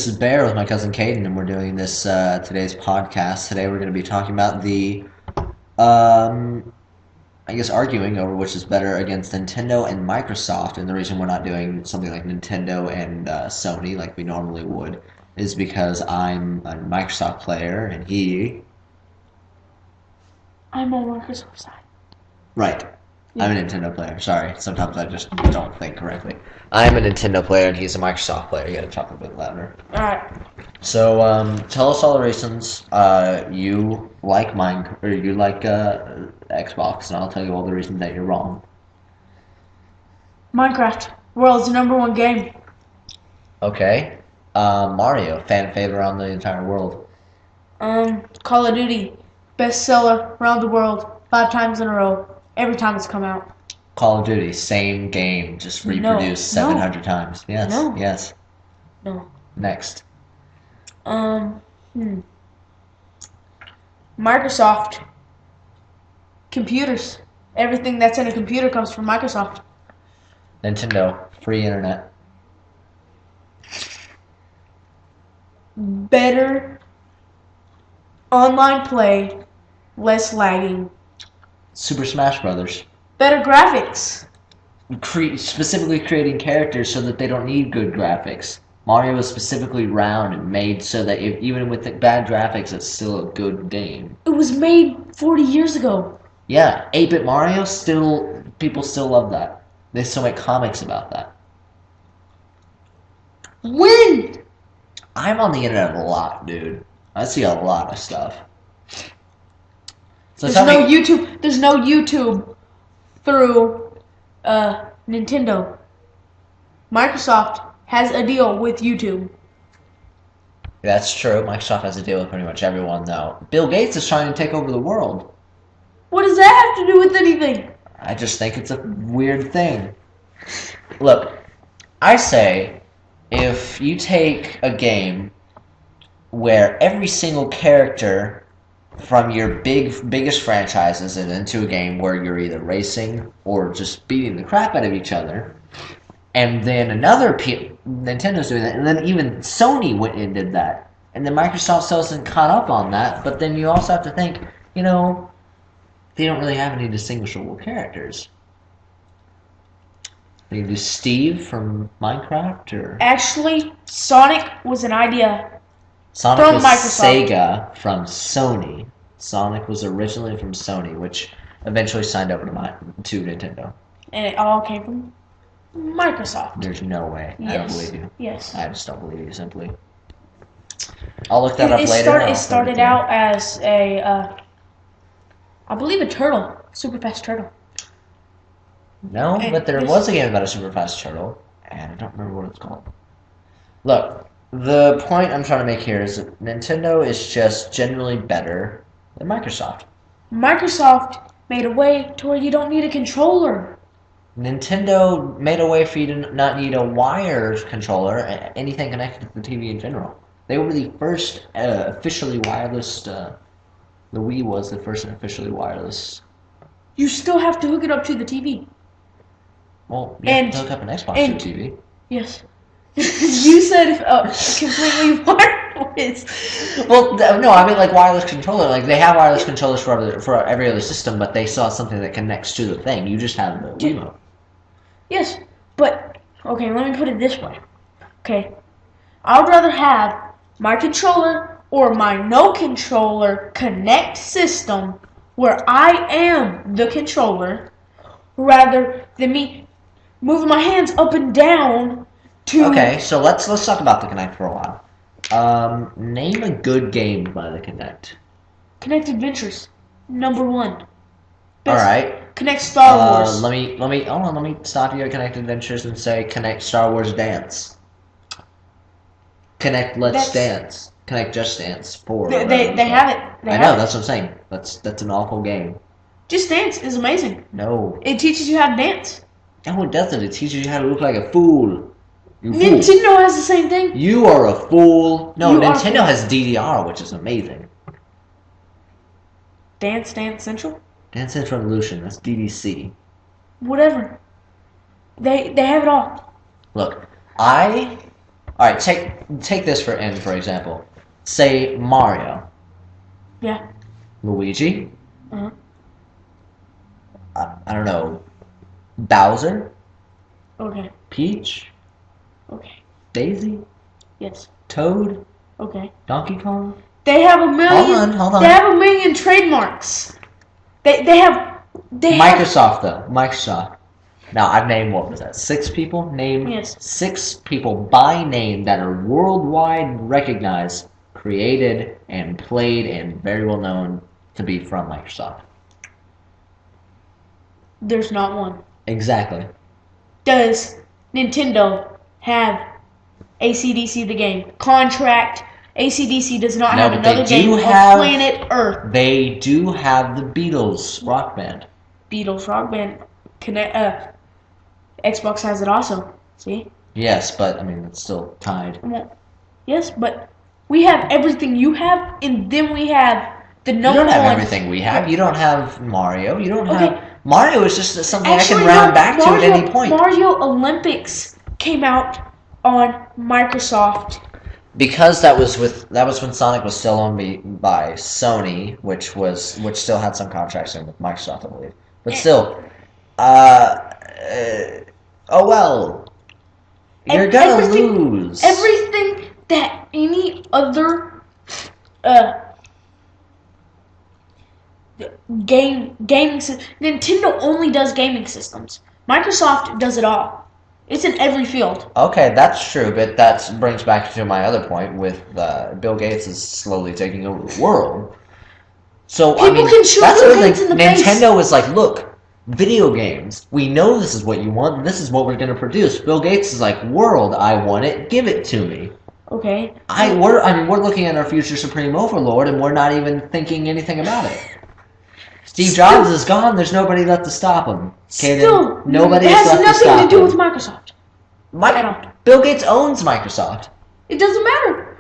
this is Bear with my cousin Caden, and we're doing this today's podcast. Today we're going to be talking about um, I guess, arguing over which is better against Nintendo and Microsoft. And the reason we're not doing something like Nintendo and Sony like we normally would is because I'm a Microsoft player and I'm on Microsoft side. Right. I'm a Nintendo player. Sorry, sometimes I just don't think correctly. I'm a Nintendo player and he's a Microsoft player. You gotta talk a bit louder. Alright. So, tell us all the reasons you like Xbox, and I'll tell you all the reasons that you're wrong. Minecraft, world's #1 game. Okay. Mario, fan favorite around the entire world. Call of Duty, bestseller around the world 5 times in a row. Every time it's come out. Call of Duty, same game, just reproduced 700 times. Yes, No. yes. No. Next. Microsoft, computers. Everything that's in a computer comes from Microsoft. Nintendo, free internet. Better online play, less lagging. Super Smash Brothers. Better graphics. Specifically creating characters so that they don't need good graphics. Mario was specifically round and made so that even with the bad graphics, it's still a good game. It was made 40 years ago. Yeah, 8-bit Mario, people still love that. They still make comics about that. When? I'm on the internet a lot, dude. I see a lot of stuff. So There's no YouTube. There's no YouTube through Nintendo. Microsoft has a deal with YouTube. That's true. Microsoft has a deal with pretty much everyone, though. Bill Gates is trying to take over the world. What does that have to do with anything? I just think it's a weird thing. Look, I say if you take a game where every single character from your biggest franchises and into a game where you're either racing or just beating the crap out of each other, and then Nintendo's doing that, and then even Sony went and did that, and then Microsoft still hasn't caught up on that. But then you also have to think, they don't really have any distinguishable characters. They do Steve from Minecraft, or Actually, Sonic was an idea. Sonic From was Microsoft. Sega from Sony. Sonic was originally from Sony, which eventually signed over to Nintendo. And it all came from Microsoft. There's no way. I don't believe you. Yes. I just don't believe you, simply. I'll look that up later. It started out as I believe a turtle. Super fast turtle. No, but there was a game about a super fast turtle, and I don't remember what it's called. Look, the point I'm trying to make here is that Nintendo is just generally better than Microsoft. Microsoft made a way to where you don't need a controller. Nintendo made a way for you to not need a wired controller, anything connected to the TV in general. They were the first officially wireless. The Wii was the first officially wireless. You still have to hook it up to the TV. Well, you have to hook up an Xbox to a TV. Yes. You said completely wireless. Well, no, I mean like wireless controller. Like they have wireless controllers for every other system, but they saw something that connects to the thing. You just have the remote. Yes, but okay, let me put it this way. Okay, I would rather have my controller or my no controller connect system where I am the controller, rather than me moving my hands up and down. Okay, so let's talk about the Kinect for a while. Name a good game by the Kinect. Kinect Adventures, #1. All right. Kinect Star Wars. Let me stop you at Kinect Adventures and say Kinect Star Wars Dance. Kinect Let's Dance. Kinect Just Dance 4. They have it. I know, that's what I'm saying. That's an awful game. Just Dance is amazing. No. It teaches you how to dance. No, it doesn't. It teaches you how to look like a fool. Nintendo has the same thing. You are a fool. No, Nintendo has DDR, which is amazing. Dance Central? Dance Dance Revolution, that's DDC. Whatever. They have it all. Look, I All right, take this for example. Say Mario. Yeah. Luigi. Uh-huh. I don't know. Bowser. Okay. Peach. Okay. Daisy. Yes. Toad. Okay. Donkey Kong. They have a million. Hold on. They have a million trademarks. They have. Microsoft though. Microsoft. Now I've named, what was that? 6 people. Name Yes. 6 people by name that are worldwide recognized, created, and played, and very well known to be from Microsoft. There's not one. Exactly. Does Nintendo have AC/DC the game? Contract. AC/DC does not No, have but another they do game have- on planet Earth. They do have the Beatles rock band. Beatles Rock Band. Xbox has it also. See? Yes, but I mean it's still tied. Well, yes, but we have everything you have, and then we have the You number don't have one. everything we have. You don't have Mario. You don't Okay. have Mario is just something Actually, I can round no, back to at any point. Mario Olympics came out on Microsoft. Because that was when Sonic was still owned by Sony, which still had some contracts in with Microsoft, I believe. But still, oh well, you're gonna lose. Everything that any other Nintendo only does gaming systems. Microsoft does it all. It's in every field. Okay, that's true, but that brings back to my other point with Bill Gates is slowly taking over the world. So I mean, can shoot that's Bill the other Gates thing. in the face. Nintendo is like, look, video games. We know this is what you want. And this is what we're going to produce. Bill Gates is like, world, I want it. Give it to me. Okay. We're looking at our future supreme overlord, and we're not even thinking anything about it. Steve Jobs is gone. There's nobody left to stop him. Okay, Still, nobody it is has left to nothing stop to do him. with Microsoft. At all. Bill Gates owns Microsoft. It doesn't matter.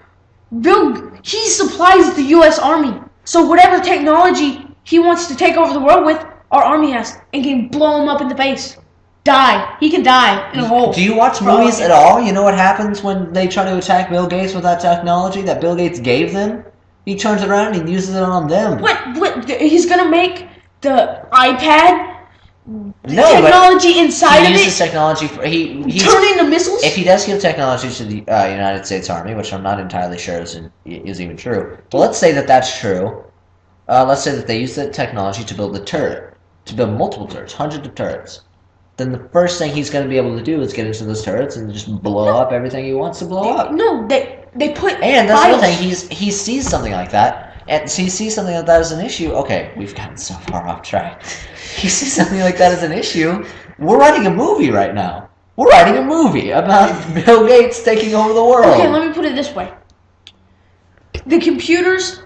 He supplies the U.S. Army. So whatever technology he wants to take over the world with, our army has, and can blow him up in the face. Die. He can die in a hole. Do you watch movies at all? You know what happens when they try to attack Bill Gates with that technology that Bill Gates gave them? He turns it around and uses it on them. What? He's gonna make the iPad No, technology but inside he of uses it technology for he's turn into missiles? if he does give technology to the United States Army, which I'm not entirely sure is even true. But let's say that that's true. Let's say that they use that technology to build a turret, to build multiple turrets, hundreds of turrets. Then the first thing he's going to be able to do is get into those turrets and just blow up everything he wants to blow up. No, they put And that's the files. other thing. He sees something like that, and he sees something like that as an issue. Okay, we've gotten so far off track. He sees something like that as an issue. We're writing a movie right now. We're writing a movie about Bill Gates taking over the world. Okay, let me put it this way. The computers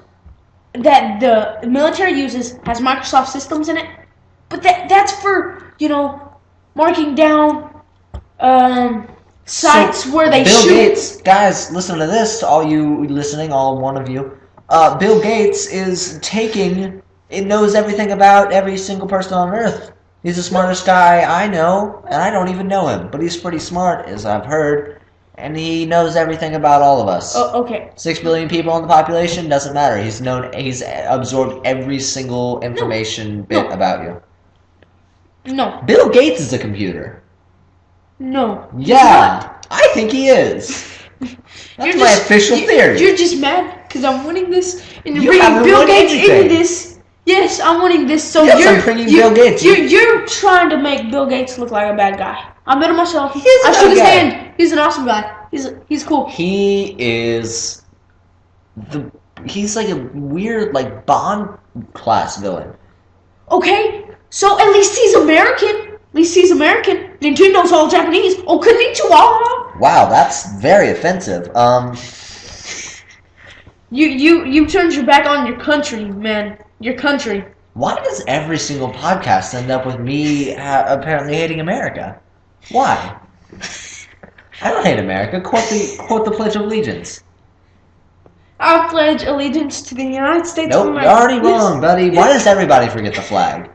that the military uses has Microsoft systems in it, but that's for, marking down sites where they Bill shoot. Gates, guys, listen to this, to all you listening, all one of you. Bill Gates is it knows everything about every single person on Earth. He's the smartest guy I know, and I don't even know him, but he's pretty smart, as I've heard, and he knows everything about all of us. Oh, okay. 6 billion people in the population, doesn't matter. He's absorbed every single information bit about you. No. Bill Gates is a computer. No. Yeah, I think he is. That's my official theory. You're just mad because I'm winning this, and you're You bringing haven't Bill won Gates anything. into this. Yes, I'm winning this. So Yes, you're I'm bringing Bill Gates. You're trying to make Bill Gates look like a bad guy. I met him myself. He is a I bad shook his guy. hand. He's an awesome guy. He's cool. He is he's like a weird Bond class villain. Okay, so at least he's American. At least he's American. Nintendo's all Japanese. Oh, konnichiwa. Wow, that's very offensive. You turned your back on your country, man. Your country. Why does every single podcast end up with me apparently hating America? Why? I don't hate America. Quote the Pledge of Allegiance. I pledge allegiance to the United States of Nope, America. you're already Yes. wrong, buddy. Why does everybody forget the flag?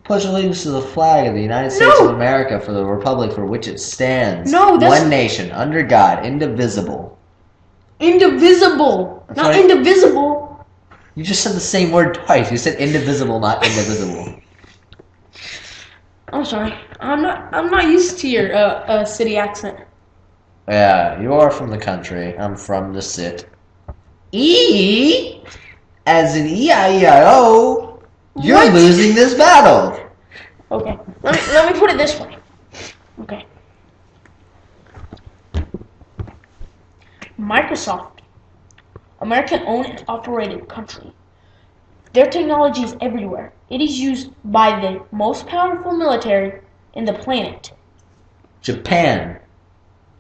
Pledge allegiance to the flag of the United States No. of America for the republic for which it stands. No, that's- one nation, under God, indivisible. Indivisible, That's not right. indivisible. You just said the same word twice. You said indivisible, not indivisible. I'm sorry. I'm not used to your city accent. Yeah, you are from the country. I'm from the sit. E, as in E-I-E-I-O. You're What? losing this battle. Okay. Let me put it this way. Okay. Microsoft, American-owned and operated company. Their technology is everywhere. It is used by the most powerful military in the planet. Japan.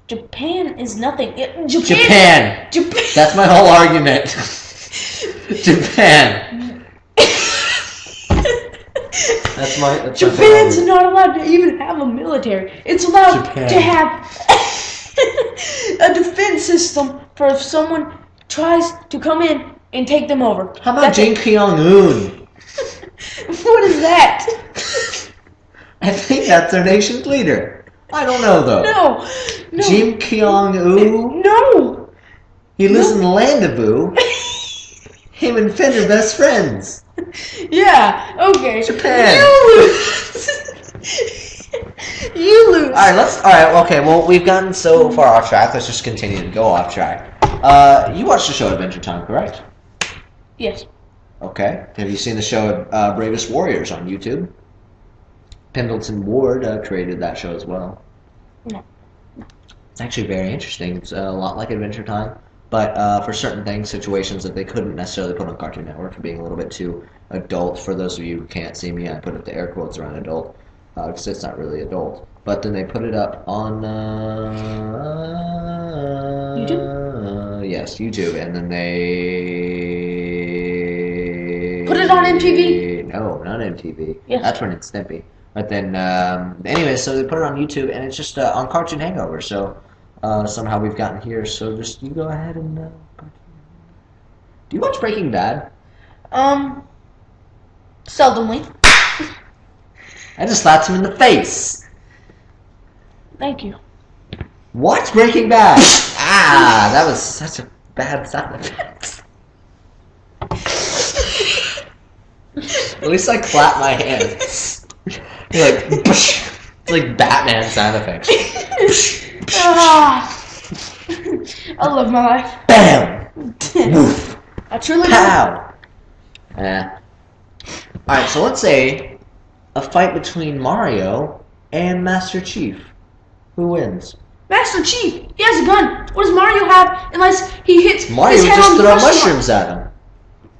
Japan is nothing. Japan. Japan. That's my whole argument. Japan. That's my Japan's whole not allowed to even have a military. It's allowed Japan. to have a defense system for if someone tries to come in and take them over. How about That's Kim Jong-un? What is that? I think that's their nation's leader. I don't know though. No. Kim Jong-un. No. He lives in the land of Boo. Him and Finn are best friends. Yeah. Okay. Japan. You lose. You lose. Okay, well, we've gotten so far off track. Let's just continue to go off track. You watched the show Adventure Time, correct? Yes. Okay. Have you seen the show Bravest Warriors on YouTube? Pendleton Ward created that show as well. No. It's actually very interesting. It's a lot like Adventure Time, but for certain things, situations that they couldn't necessarily put on Cartoon Network for being a little bit too adult. For those of you who can't see me, I put up the air quotes around adult, because it's not really adult. But then they put it up on YouTube? Yes, YouTube, and then they Put it on MTV? No, not MTV. Yes. That's Ren and Stimpy. But then, anyway, so they put it on YouTube, and it's just on Cartoon Hangover. So somehow we've gotten here. So just you go ahead and. Do you watch Breaking Bad? Seldomly. I just slapped him in the face. Thank you. Watch Breaking Bad. That was such a bad sound effect. At least I clap my hands. You're like, it's like Batman sound effects. I love my life. Bam! Woof! I truly do. Pow! Alright, so let's say a fight between Mario and Master Chief. Who wins? Master Chief, he has a gun. What does Mario have unless he hits Mario his would head just on the throw question mushrooms at him.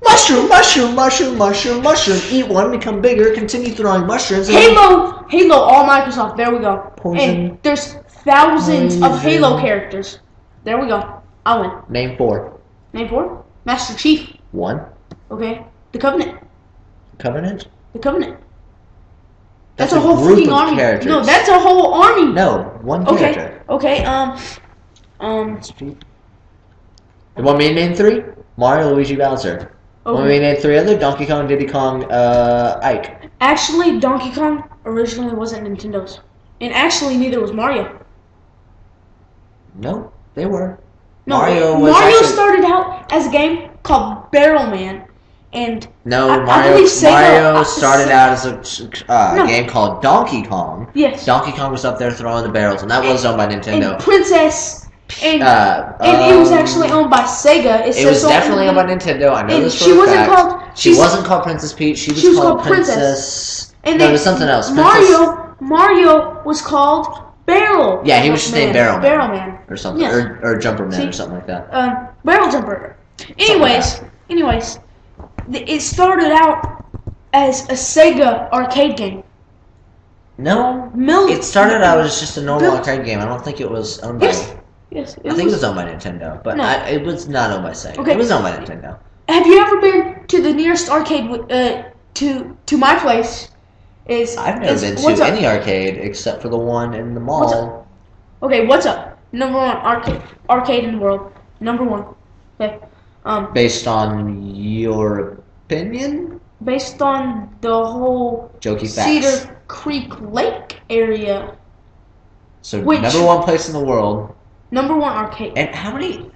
Mushroom, mushroom, mushroom, mushroom, mushroom. Eat one, become bigger, continue throwing mushrooms. And Halo, all Microsoft. There we go. Poison. And there's thousands of Poison. Halo characters. There we go. I win. Name 4. Name 4? Master Chief. 1. Okay. The Covenant. Covenant? The Covenant. That's a a whole group freaking of army. characters. No, that's a whole army. No, one Okay. character. Okay. You want me to name 3? Mario, Luigi, Bowser. Want me to name 3 other? Donkey Kong, Diddy Kong, Ike. Actually, Donkey Kong originally wasn't Nintendo's. And actually, neither was Mario. No, they were. No, Mario was Mario actually- started out as a game called Barrel Man. And No, I Mario. believe Sega- Mario started out as a No. game called Donkey Kong. yes. Donkey Kong was up there throwing the barrels, and that was owned by Nintendo. And Princess. And it was actually owned by Sega. It was definitely owned by Nintendo. I know And this for she a wasn't fact. called. She wasn't called Princess Peach. She was called Princess. And No, then it was something else. Mario was called Barrel. Yeah, he was just named Barrel Man. Barrel Man. Or something, Yes. or Jumper Man, See? or something like that. Barrel Jumper. Anyways, it started out as a Sega arcade game. No, Millions. it started out as just a normal Bill- arcade game. I don't think it was owned by. Yes. Yes. I think it was owned by Nintendo, but No. it was not owned by Sega. Okay. It was owned by Nintendo. Have you ever been to the nearest arcade? To my place. I've never been what's to up? any arcade except for the one in the What's mall. Okay, what's up? Number 1 arcade in the world. Number 1. Okay. Based on your opinion? based on the whole Jokey facts. Cedar Creek Lake area. So Which- number one place in the world. Number one arcade. And how many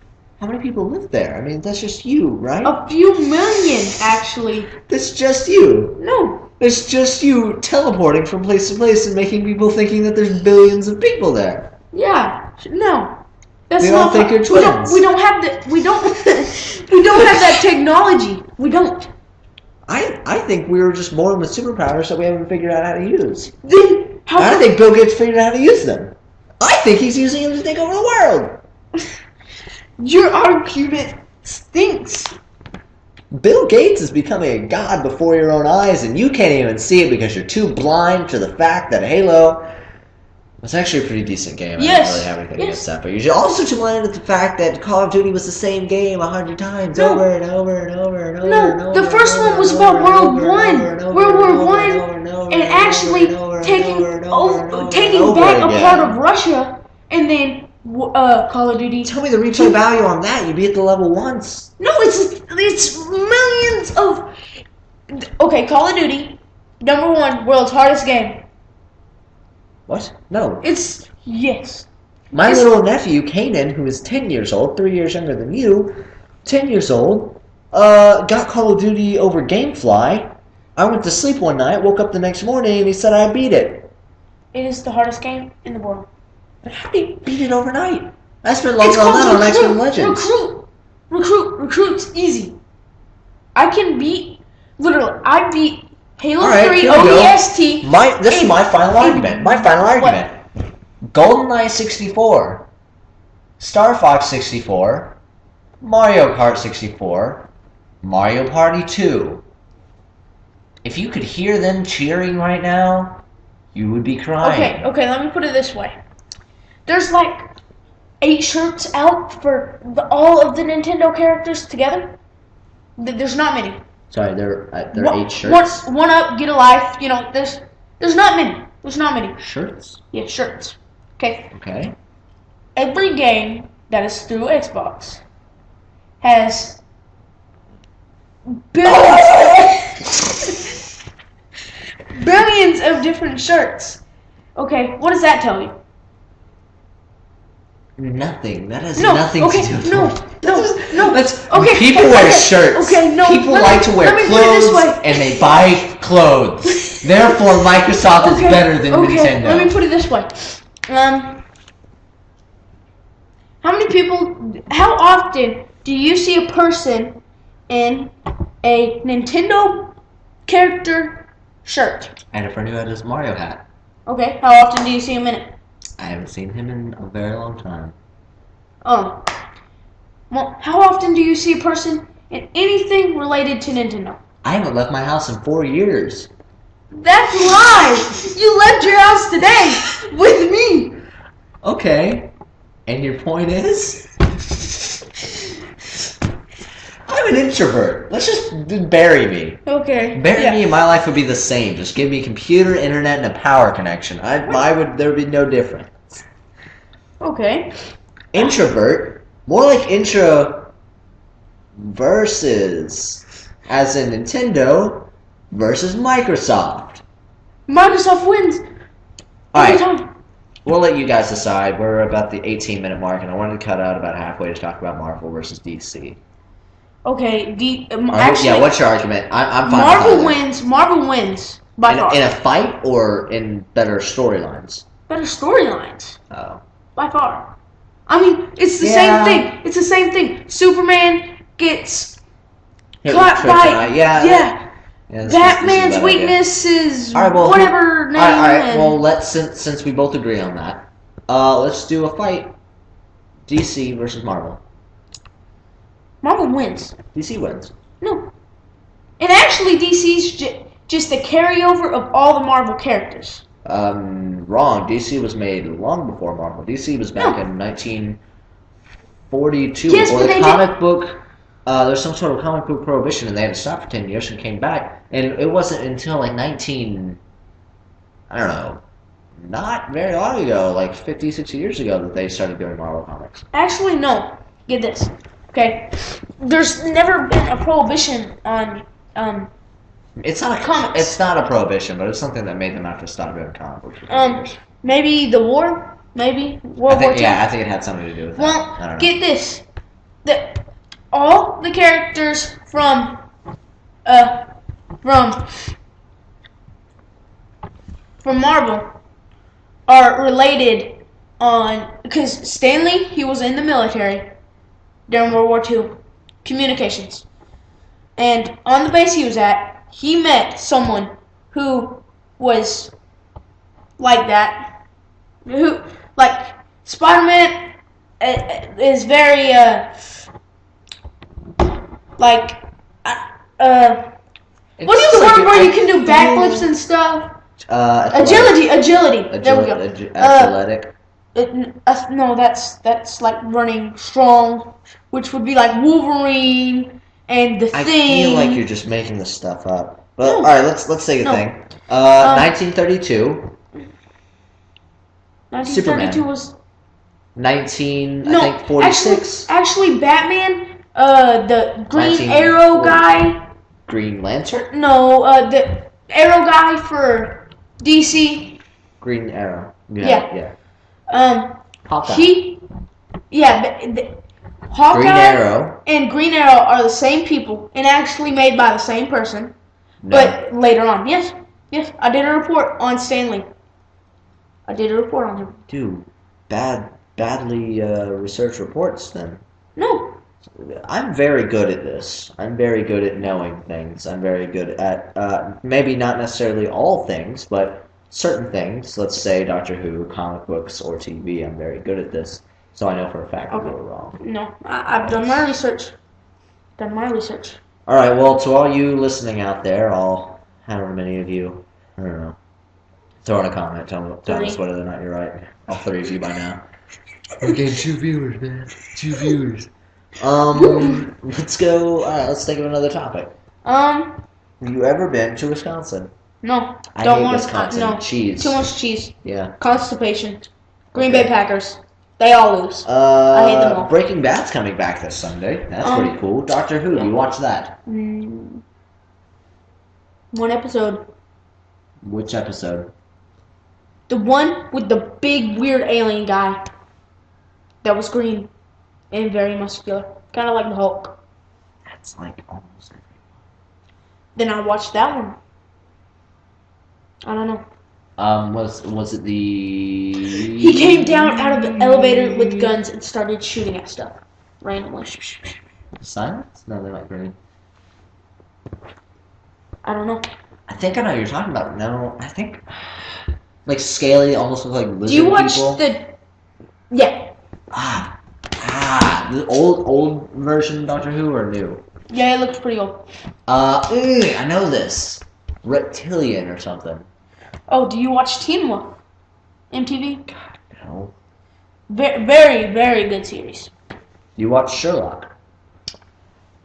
people live there? I mean, that's just you, right? A few million, actually. That's just you. No. It's just you teleporting from place to place and making people thinking that there's billions of people there. Yeah. No. That's They not all think you're twins. We don't have the. We don't. We don't have that technology. We don't. I think we were just born with superpowers that we haven't figured out how to use. Then how? I think Bill Gates figured out how to use them. I think he's using them to take over the world. Your argument stinks. Bill Gates is becoming a god before your own eyes, and you can't even see it because you're too blind to the fact that Halo was actually a pretty decent game. Yes. I don't really have anything Yes. against that, but you're also too blind to the fact that Call of Duty was the same game 100 times No. over and over and over and over. No, and over the and first over one was and about over and World over and War over and over World and War over One, and over and over and and actually over and taking over and over and over taking and over back a again. part of Russia, and then Call of Duty. Tell me the replay value on that. You beat the level once. No, it's millions of. Okay, Call of Duty, number one, world's hardest game. What? No. It's yes. My It's- little nephew, Kanan, who is 10 years old, 3 years younger than you, 10 years old, got Call of Duty over Gamefly. I went to sleep one night, woke up the next morning, and he said I beat it. It is the hardest game in the world. But how did he beat it overnight? I spent longer on that on X-Men Legends. Recruit's easy. I can beat, literally, I beat Halo Alright, 3 here we go. ODST. This is my final argument. My final argument. GoldenEye 64, Star Fox 64, Mario Kart 64, Mario Party 2. If you could hear them cheering right now, you would be crying. Okay, let me put it this way. There's like 8 shirts out for all of the Nintendo characters together. There's not many. Sorry, there are 8 shirts. One up, get a life. You know, there's not many. There's not many. Shirts? Yeah, shirts. Okay. Okay. Every game that is through Xbox has billions of different shirts. Okay, what does that tell you? Nothing. That has No, nothing okay, to do with no, no. That's Okay, people wear okay, shirts. okay, no, People let like me- to wear let me put it this clothes way. and they buy clothes. Therefore, Microsoft is better than Nintendo. Let me put it this way. How often do you see a person in a Nintendo character shirt? I had a friend who had his Mario hat. Okay, how often do you see him in it? I haven't seen him in a very long time. Oh. Well, how often do you see a person in anything related to Nintendo? I haven't left my house in 4 years. That's lies! You left your house today with me! Okay. And your point is? I'm an introvert. Let's just bury me. Okay. Bury me and my life would be the same. Just give me computer, internet, and a power connection. There would be no difference. Okay. Introvert? More like intro versus, as in Nintendo versus Microsoft. Microsoft wins Alright, every time. we'll let you guys decide. We're about the 18-minute mark, and I wanted to cut out about halfway to talk about Marvel versus DC. Okay, Actually, yeah, what's your argument? I'm fine Marvel with either. wins. Marvel wins by far. In a fight or in better storylines? Better storylines Oh. by far. I mean, it's the Yeah. same thing. It's the same thing. Superman gets Hit caught with kryptonite. by Yeah, yeah. Batman's weakness weakness is All right, well, whatever name. Alright, and- well, since we both agree on that, let's do a fight. DC versus Marvel. Marvel wins. DC wins. No, and actually, DC's just a carryover of all the Marvel characters. Wrong. DC was made long before Marvel. DC was back No. in 1942 Yes, before but the they comic book. There's some sort of comic book prohibition, and they had to stop for 10 years and came back. And it wasn't until like I don't know, not very long ago, like 50, 60 years ago, that they started doing Marvel comics. Actually, no. Get this. Okay, there's never been a prohibition on It's not a Comics. It's not a prohibition, but it's something that made them have to stop doing comic books. For 10 years. Maybe the war. Maybe World War II. I think it had something to do with that. I don't know. Get this. All the characters from Marvel are related because Stanley, he was in the military during World War II, communications, and on the base he was at, he met someone who was like that, who like Spider-Man is very what is the word where you can do backflips and stuff? Agility. There we go. Athletic. No, that's like running strong, which would be like Wolverine and the Thing. I feel like you're just making this stuff up. Well, all right, let's take a thing. 1932. 1932 was 1946. Actually, Batman. The Green Arrow guy. Green Lantern. No, the Arrow guy for DC. Green Arrow. Yeah. Hawkeye. Hawkeye Green Arrow and Green Arrow are the same people and actually made by the same person. No. But later on, yes, I did a report on Stanley. I did a report on him. Dude, badly researched reports then. No. I'm very good at this. I'm very good at knowing things. I'm very good at maybe not necessarily all things, but certain things. Let's say Doctor Who, comic books, or TV. I'm very good at this, so I know for a fact that we're wrong. No, I've done my research. All right. Well, to all you listening out there, however many of you, I don't know, throw in a comment. Tell us whether or not you're right. All 3 of you by now. We're getting 2 viewers, man. 2 viewers. Let's go. All right, let's think of another topic. Have you ever been to Wisconsin? No. I hate Wisconsin. No. Cheese. Too much cheese. Yeah. Constipation. Green Bay Packers. They all lose. I hate them all. Breaking Bad's coming back this Sunday. That's pretty cool. Doctor Who. Do you watch that? 1 episode. Which episode? The one with the big weird alien guy. That was green. And very muscular. Kind of like the Hulk. That's like almost everyone. Then I watched that one. I don't know. Was it the... He came down out of the elevator with guns and started shooting at stuff. Randomly. Silence? No, they're not green. I don't know. I think I know what you're talking about. No, I think... Like scaly, almost look like lizard people. Do you watch the... Yeah. The old version of Doctor Who or new? Yeah, it looks pretty old. I know this. Reptilian or something. Oh, do you watch Teen Wolf? MTV? God, no. Very, very good series. You watch Sherlock?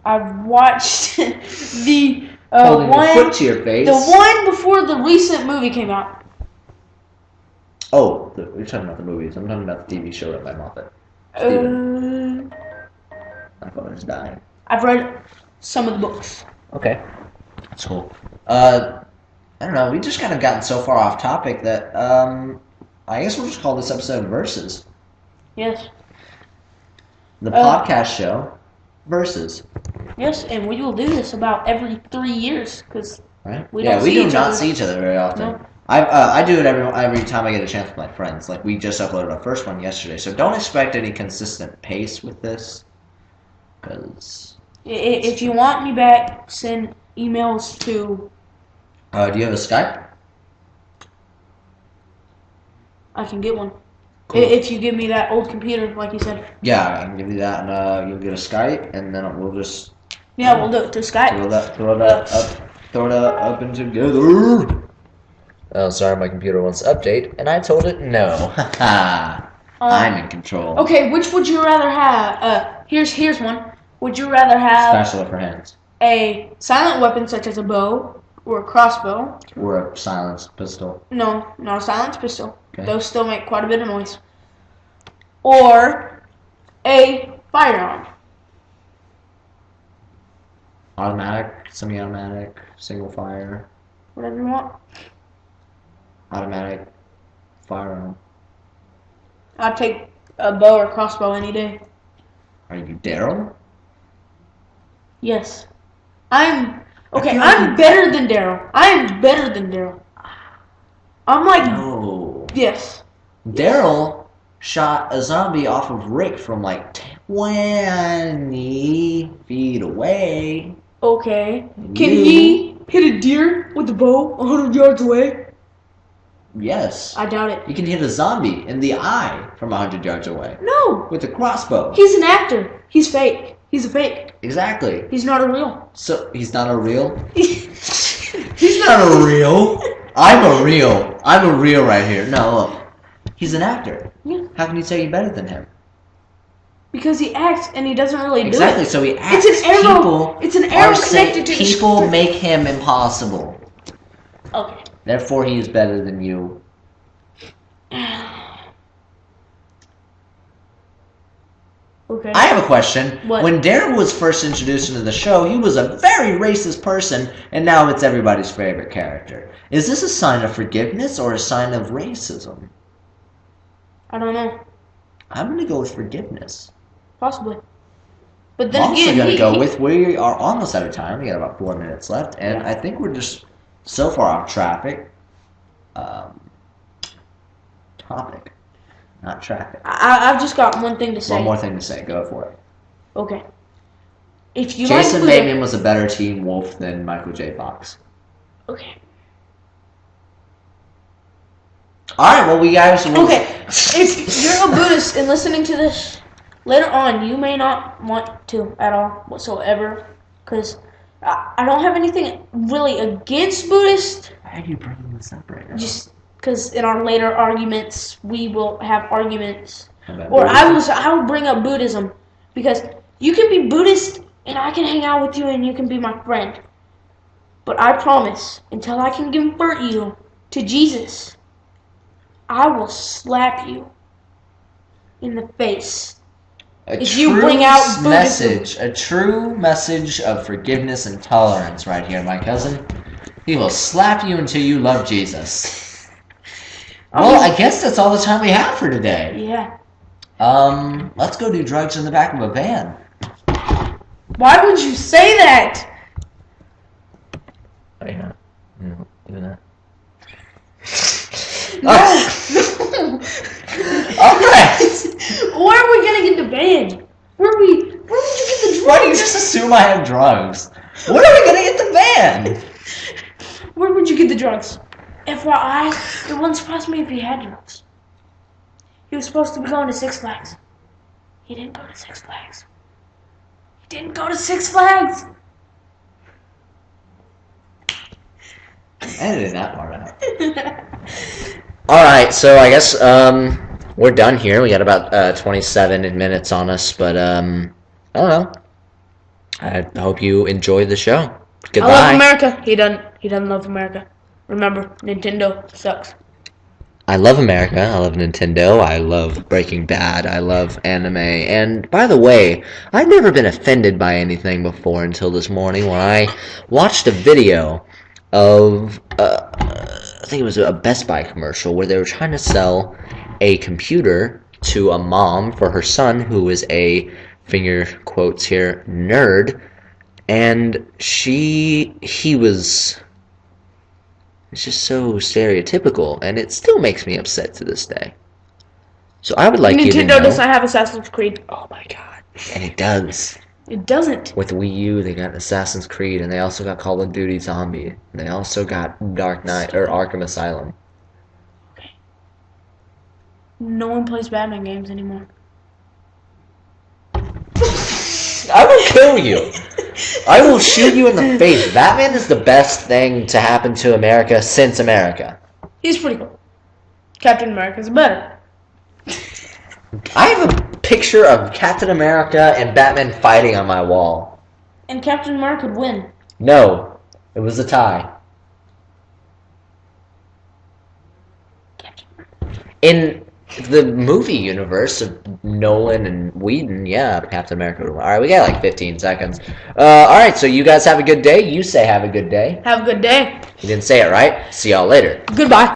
I've watched the Holding one... your foot to your face. The one before the recent movie came out. Oh, you're talking about the movies. I'm talking about the TV show written by Moffat. My father's dying. I've read some of the books. Okay. That's cool. I don't know. We just kind of gotten so far off topic that I guess we'll just call this episode Versus. Yes. The podcast show Versus. Yes, and we will do this about every 3 years because we do not see each other very often. No. I do it every time I get a chance with my friends. Like we just uploaded our first one yesterday, so don't expect any consistent pace with this. Because if you want me back, send emails to. Do you have a Skype? I can get one. Cool. If you give me that old computer, like you said. Yeah, I can give you that, and you'll get a Skype, and then we'll just. Yeah, we'll do it through Skype. Throw that up and together. Oh, sorry, my computer wants to update, and I told it no. I'm in control. Okay, which would you rather have? Here's one. Would you rather have Spatula for hands, a silent weapon such as a bow or a crossbow, or a silenced pistol? No, not a silenced pistol. Okay. Those still make quite a bit of noise. Or a firearm. Automatic, semi-automatic, single fire, Whatever you want. automatic, firearm. I'd take a bow or crossbow any day. Are you Daryl? Yes. I'm okay. feel like I'm better than Daryl. I am better than Daryl. I'm like No. yes. Daryl shot a zombie off of Rick from like 20 feet away. Okay. Can You- he hit a deer with a bow 100 yards away? Yes. I doubt it. You can hit a zombie in the eye from 100 yards away No. with a crossbow. He's an actor. He's fake. He's a fake. Exactly. He's not a real. So he's not a real? He's not a real. I'm a real. I'm a real right here. No, look. He's an actor. Yeah. How can you say you're better than him? Because he acts and he doesn't really Exactly. do it. So he acts. It's an arrow. People It's an are arrow saying connected to the people script. make him impossible. Okay. Therefore, he is better than you. Okay. I have a question. What? When Daryl was first introduced into the show, he was a very racist person, and now it's everybody's favorite character. Is this a sign of forgiveness or a sign of racism? I don't know. I'm going to go with forgiveness. Possibly. But I'm then also again, going to go with we are almost out of time. We got about 4 minutes left, and Yeah. I think we're just so far off topic, not traffic. I've just got one thing to say. One more thing to say. Go for it. Okay. If you Jason like Bateman was a better Teen Wolf than Michael J. Fox. Okay. All right. Well, we guys. Okay. If you're a Buddhist and listening to this later on, you may not want to at all whatsoever, because I don't have anything really against Buddhists. Why are you bringing this up right now? Just because in our later arguments we will have arguments, About or Buddhism? I will bring up Buddhism, because you can be Buddhist and I can hang out with you and you can be my friend. But I promise, until I can convert you to Jesus, I will slap you in the face. If you bring out Buddhism. a true message of forgiveness and tolerance right here, my cousin. He will slap you until you love Jesus. Well, I guess that's all the time we have for today. Yeah. Let's go do drugs in the back of a van. Why would you say that? Oh yeah, do that. No. All right. Where are we gonna get the van? Where would you get the Why do you drugs? just assume I have drugs? Where are we gonna get the van? Where would you get the drugs? FYI, it wouldn't surprise me if he had drugs. He was supposed to be going to Six Flags. He didn't go to Six Flags. He didn't go to Six Flags. Edited that part out. All right, so I guess we're done here. We got about 27 minutes on us, but I don't know. I hope you enjoyed the show. Goodbye. I love America. He doesn't love America. Remember, Nintendo sucks. I love America. I love Nintendo. I love Breaking Bad. I love anime. And by the way, I've never been offended by anything before until this morning when I watched a video of I think it was a Best Buy commercial where they were trying to sell a computer to a mom for her son who is a, finger quotes here, nerd, and he was, it's just so stereotypical, and it still makes me upset to this day. So I would like you to Nintendo know, does not have Assassin's Creed. oh my god, and it does. It doesn't. With Wii U, they got Assassin's Creed, and they also got Call of Duty Zombie. And they also got Dark Knight, or Arkham Asylum. No one plays Batman games anymore. I will kill you. I will shoot you in the face. Batman is the best thing to happen to America since America. He's pretty cool. Captain America's better. I have a picture of Captain America and Batman fighting on my wall. And Captain America could win. No, it was a tie. Captain America. In The movie universe of Nolan and Whedon, yeah, Captain America. All right, we got like 15 seconds. All right, so you guys have a good day. You say have a good day. Have a good day. You didn't say it right. See y'all later. Goodbye.